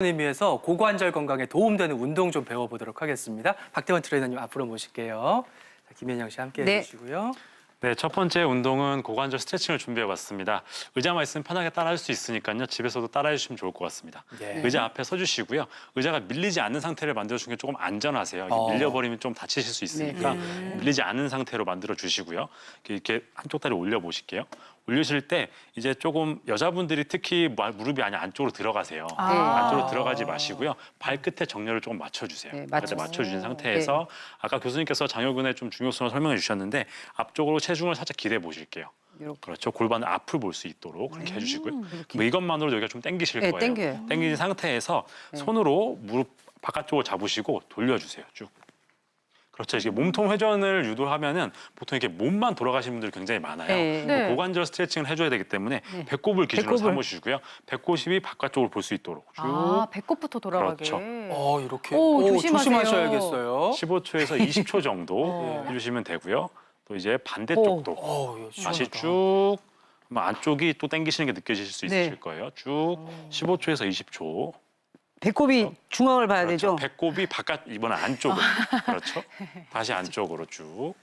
의미에서 고관절 건강에 도움되는 운동 좀 배워보도록 하겠습니다. 박태원 트레이너님 앞으로 모실게요. 자, 김현영 씨 함께 해주시고요. 네, 첫 번째 운동은 고관절 스트레칭을 준비해봤습니다. 의자만 있으면 편하게 따라할 수 있으니까요. 집에서도 따라해 주시면 좋을 것 같습니다. 네. 의자 앞에 서주시고요. 의자가 밀리지 않는 상태를 만들어주는 게 조금 안전하세요. 밀려버리면 좀 다치실 수 있으니까 밀리지 않은 상태로 만들어주시고요. 이렇게 한쪽 다리 올려보실게요. 올리실 때 이제 조금 여자분들이 특히 무릎이 안쪽으로 들어가세요. 안쪽으로 들어가지 마시고요. 발끝에 정렬을 조금 맞춰주세요. 네, 맞춰주신 상태에서 아까 교수님께서 장요근의 좀 중요성을 설명해 주셨는데 앞쪽으로 체중을 살짝 기대 보실게요. 이렇게. 그렇죠. 골반을 앞을 볼 수 있도록 그렇게 해주시고요. 뭐 이것만으로도 여기가 좀 당기실 거예요. 당겨요. 당기는 상태에서 손으로 무릎 바깥쪽을 잡으시고 돌려주세요. 쭉. 그렇죠. 이게 몸통 회전을 유도하면은 보통 이렇게 몸만 돌아가시는 분들이 굉장히 많아요. 고관절 스트레칭을 해줘야 되기 때문에 배꼽을 기준으로 삼으시고요. 배꼽이 바깥쪽을 볼 수 있도록 쭉. 아, 배꼽부터 돌아가게. 그렇죠. 이렇게 조심하세요. 조심하셔야겠어요. 15초에서 20초 정도 해주시면 되고요. 또 이제 반대쪽도 다시 쭉 안쪽이 또 당기시는 게 느껴지실 수 있으실 거예요. 쭉 15초에서 20초. 배꼽이 중앙을 봐야 그렇죠. 되죠? 배꼽이 이번엔 안쪽으로. 그렇죠. 다시 안쪽으로 쭉.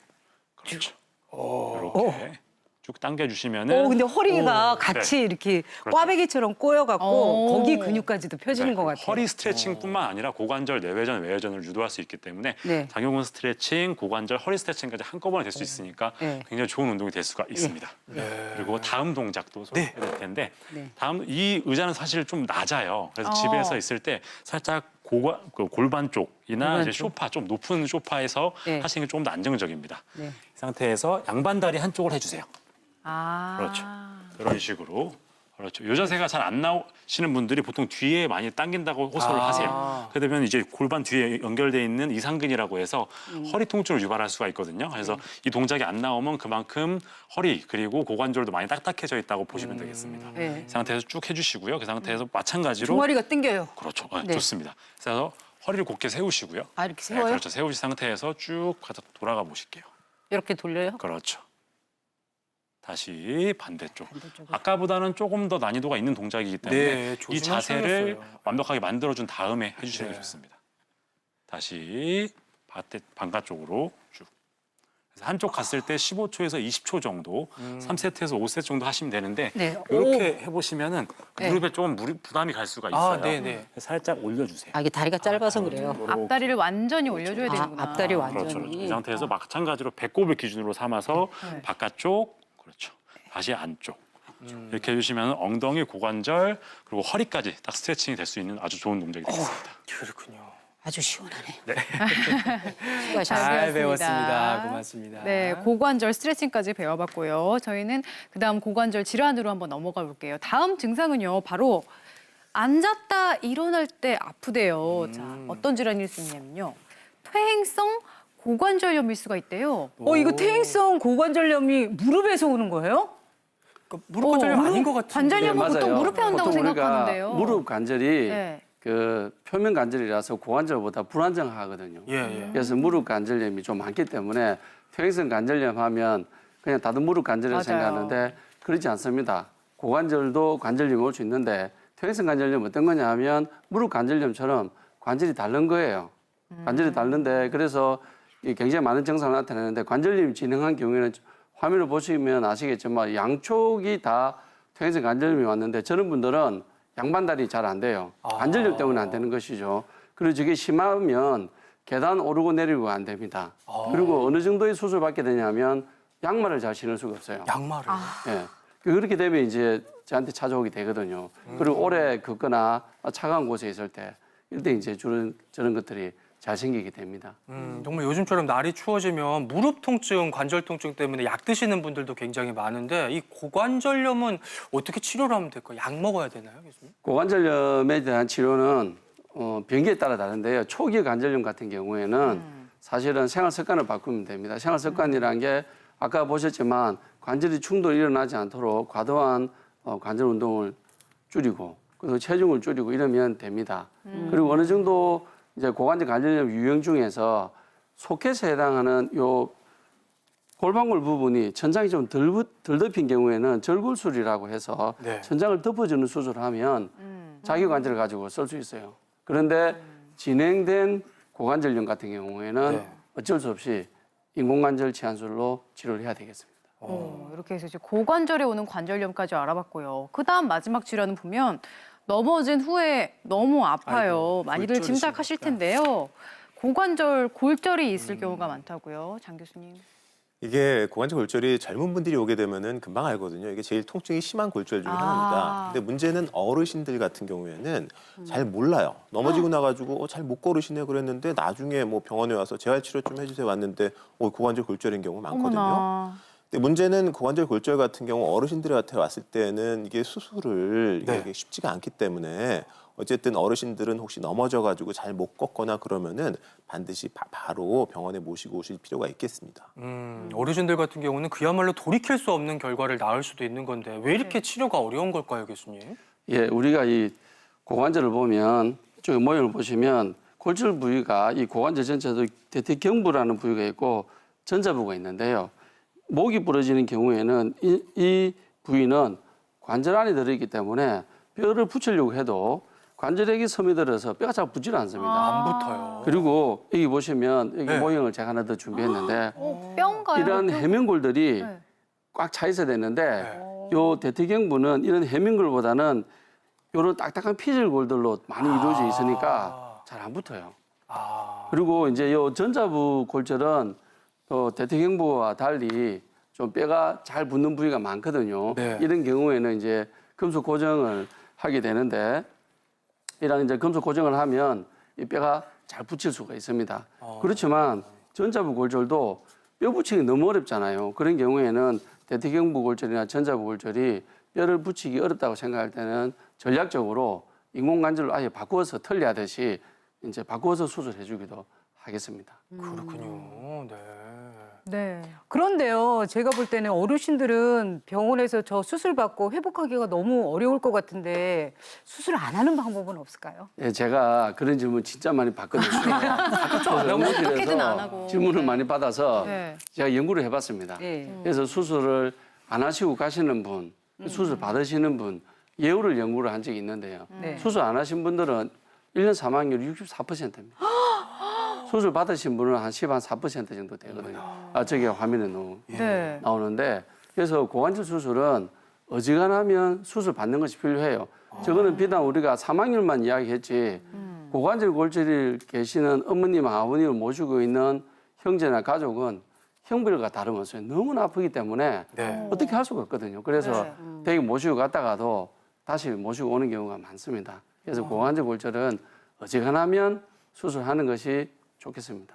그렇죠. 이렇게 쭉 당겨주시면은. 근데 허리가 같이 이렇게 그렇죠. 꽈배기처럼 꼬여갖고 거기 근육까지도 펴지는 것 같아요. 허리 스트레칭뿐만 아니라 고관절 내외전, 외회전을 유도할 수 있기 때문에 장요근 스트레칭, 고관절, 허리 스트레칭까지 한꺼번에 될 수 있으니까 굉장히 좋은 운동이 될 수가 있습니다. 그리고 다음 동작도 소개해 드릴 텐데 다음 이 의자는 사실 좀 낮아요. 그래서 집에서 있을 때 살짝 골반 쪽이나 이제 소파, 좀 높은 소파에서 하시는 게 조금 더 안정적입니다. 이 상태에서 양반다리 한쪽을 해주세요. 그렇죠. 이런 식으로. 그렇죠. 이 자세가 잘 안 나오시는 분들이 보통 뒤에 많이 당긴다고 호소를 하세요. 그러면 이제 골반 뒤에 연결되어 있는 이상근이라고 해서 허리 통증을 유발할 수가 있거든요. 그래서 이 동작이 안 나오면 그만큼 허리 그리고 고관절도 많이 딱딱해져 있다고 보시면 되겠습니다. 이 상태에서 쭉 해주시고요. 그 상태에서 마찬가지로 종아리가 당겨요. 그렇죠. 좋습니다. 그래서 허리를 곧게 세우시고요. 이렇게 세워요? 그렇죠. 세우신 상태에서 쭉 돌아가 보실게요. 이렇게 돌려요? 그렇죠. 다시 반대쪽. 아까보다는 조금 더 난이도가 있는 동작이기 때문에 이 자세를 완벽하게 만들어준 다음에 해주시는 게 좋습니다. 다시 반대쪽으로 쭉. 그래서 한쪽 갔을 때 15초에서 20초 정도, 3세트에서 5세트 정도 하시면 되는데 이렇게 해보시면은 무릎에 조금 부담이 갈 수가 있어요. 살짝 올려주세요. 이게 다리가 짧아서 그래요. 앞다리를 완전히 올려줘야 되는구나. 앞다리 완전히. 그렇죠. 이 상태에서 마찬가지로 배꼽을 기준으로 삼아서 바깥쪽, 그렇죠. 다시 안쪽. 이렇게 해주시면 엉덩이, 고관절, 그리고 허리까지 딱 스트레칭이 될 수 있는 아주 좋은 동작이 되겠습니다. 그렇군요. 아주 시원하네. 잘 배웠습니다. 고맙습니다. 네, 고관절 스트레칭까지 배워봤고요. 저희는 그다음 고관절 질환으로 한번 넘어가 볼게요. 다음 증상은요, 바로 앉았다 일어날 때 아프대요. 자, 어떤 질환일 수 있냐면요, 퇴행성 고관절염일 수가 있대요. 이거 퇴행성 고관절염이 무릎에서 오는 거예요? 무릎 관절염 아닌 것 같은데. 관절염은 맞아요. 보통 무릎에 온다고 보통 우리가 생각하는데요. 무릎 관절이 네. 그 표면 관절이라서 고관절보다 불안정하거든요. 그래서 무릎 관절염이 좀 많기 때문에 퇴행성 관절염 하면 그냥 다른 무릎 관절이라고 생각하는데 그렇지 않습니다. 고관절도 관절염이 올 수 있는데 퇴행성 관절염 어떤 거냐 하면 무릎 관절염처럼 관절이 다른 거예요. 관절이 다른데 그래서 굉장히 많은 증상을 나타내는데 관절염이 진행한 경우에는 화면을 보시면 아시겠지만 양쪽이 다 퇴행성 관절염이 왔는데 저런 분들은 양반다리 잘 안 돼요. 관절염 때문에 안 되는 것이죠. 그리고 저게 심하면 계단 오르고 내리고 안 됩니다. 그리고 어느 정도의 수술을 받게 되냐면 양말을 잘 신을 수가 없어요. 양말을. 예. 그렇게 되면 이제 저한테 찾아오게 되거든요. 그리고 오래 걷거나 차가운 곳에 있을 때 이럴 때 이제 저런 것들이 잘 생기게 됩니다. 정말 요즘처럼 날이 추워지면 무릎 통증, 관절 통증 때문에 약 드시는 분들도 굉장히 많은데 이 고관절염은 어떻게 치료를 하면 될까요? 약 먹어야 되나요, 교수님? 고관절염에 대한 치료는 병기에 따라 다른데요. 초기 관절염 같은 경우에는 사실은 생활 습관을 바꾸면 됩니다. 생활 습관이라는 게 아까 보셨지만 관절이 충돌이 일어나지 않도록 과도한 관절 운동을 줄이고 그리고 체중을 줄이고 이러면 됩니다. 그리고 어느 정도 이제 고관절 관절염 유형 중에서 소켓에 해당하는 요 골반골 부분이 천장이 좀 덜 덮인 경우에는 절골술이라고 해서 천장을 덮어주는 수술을 하면 자기 관절을 가지고 쓸 수 있어요. 그런데 진행된 고관절염 같은 경우에는 네. 어쩔 수 없이 인공관절 치환술로 치료를 해야 되겠습니다. 이렇게 해서 이제 고관절에 오는 관절염까지 알아봤고요. 그다음 마지막 질환은 보면 넘어진 후에 너무 아파요. 아이고, 많이들 골절이 짐작하실 심하니까. 텐데요. 고관절 골절이 있을 경우가 많다고요, 장 교수님. 이게 고관절 골절이 젊은 분들이 오게 되면은 금방 알거든요. 이게 제일 통증이 심한 골절 중에 하나입니다. 근데 문제는 어르신들 같은 경우에는 잘 몰라요. 넘어지고 나가지고 잘 못 걸으시네 그랬는데 나중에 뭐 병원에 와서 재활치료 좀 해주세요 왔는데 고관절 골절인 경우 많거든요. 어머나. 근데 문제는 고관절 골절 같은 경우 어르신들한테 왔을 때는 이게 수술을 네. 이게 쉽지가 않기 때문에 어쨌든 어르신들은 혹시 넘어져가지고 잘 못 걷거나 그러면은 반드시 바로 병원에 모시고 오실 필요가 있겠습니다. 어르신들 같은 경우는 그야말로 돌이킬 수 없는 결과를 낳을 수도 있는 건데 왜 이렇게 치료가 어려운 걸까요, 교수님? 예, 우리가 이 고관절을 보면 이쪽 모형을 보시면 골절 부위가 이 고관절 전체도 대퇴경부라는 부위가 있고 전자부가 있는데요. 목이 부러지는 경우에는 이 부위는 관절 안에 들어있기 때문에 뼈를 붙이려고 해도 관절액이 스며들어서 뼈가 잘 붙지를 않습니다. 안 붙어요. 그리고 여기 보시면 여기 네. 모형을 제가 하나 더 준비했는데 뼈인가요? 이런 뼈? 해면골들이 네. 꽉 차 있어야 되는데 네. 요 대퇴경부는 이런 해면골보다는 이런 딱딱한 피질골들로 많이 이루어져 있으니까 잘 안 붙어요. 그리고 이제 요 전자부 골절은 또 대퇴경부와 달리 좀 뼈가 잘 붙는 부위가 많거든요. 네. 이런 경우에는 이제 금속 고정을 하게 되는데 이런 이제 금속 고정을 하면 이 뼈가 잘 붙일 수가 있습니다. 그렇지만 전자부 골절도 뼈 붙이기 너무 어렵잖아요. 그런 경우에는 대퇴경부 골절이나 전자부 골절이 뼈를 붙이기 어렵다고 생각할 때는 전략적으로 인공관절로 아예 바꾸어서 털리하듯이 이제 바꾸어서 수술해주기도 하겠습니다. 그렇군요. 네. 네. 그런데요, 제가 볼 때는 어르신들은 병원에서 저 수술 받고 회복하기가 너무 어려울 것 같은데 수술 안 하는 방법은 없을까요? 예, 제가 그런 질문 진짜 많이 받거든요. 어떻게든 안 하고. 질문을 많이 받아서 네. 제가 연구를 해봤습니다. 네. 그래서 수술을 안 하시고 가시는 분, 수술 받으시는 분 예우를 연구를 한 적이 있는데요. 네. 수술 안 하신 분들은 1년 사망률이 64%입니다. 수술 받으신 분은 한 4% 정도 되거든요. 저기 화면에 네. 나오는데 그래서 고관절 수술은 어지간하면 수술 받는 것이 필요해요. 저거는 비단 우리가 사망률만 이야기했지 고관절 골절이 계시는 어머님, 아버님을 모시고 있는 형제나 가족은 형벌과 다름없어요. 너무나 아프기 때문에 네. 어떻게 할 수가 없거든요. 그래서 댁에 모시고 갔다가도 다시 모시고 오는 경우가 많습니다. 그래서 고관절 골절은 어지간하면 수술하는 것이 좋겠습니다.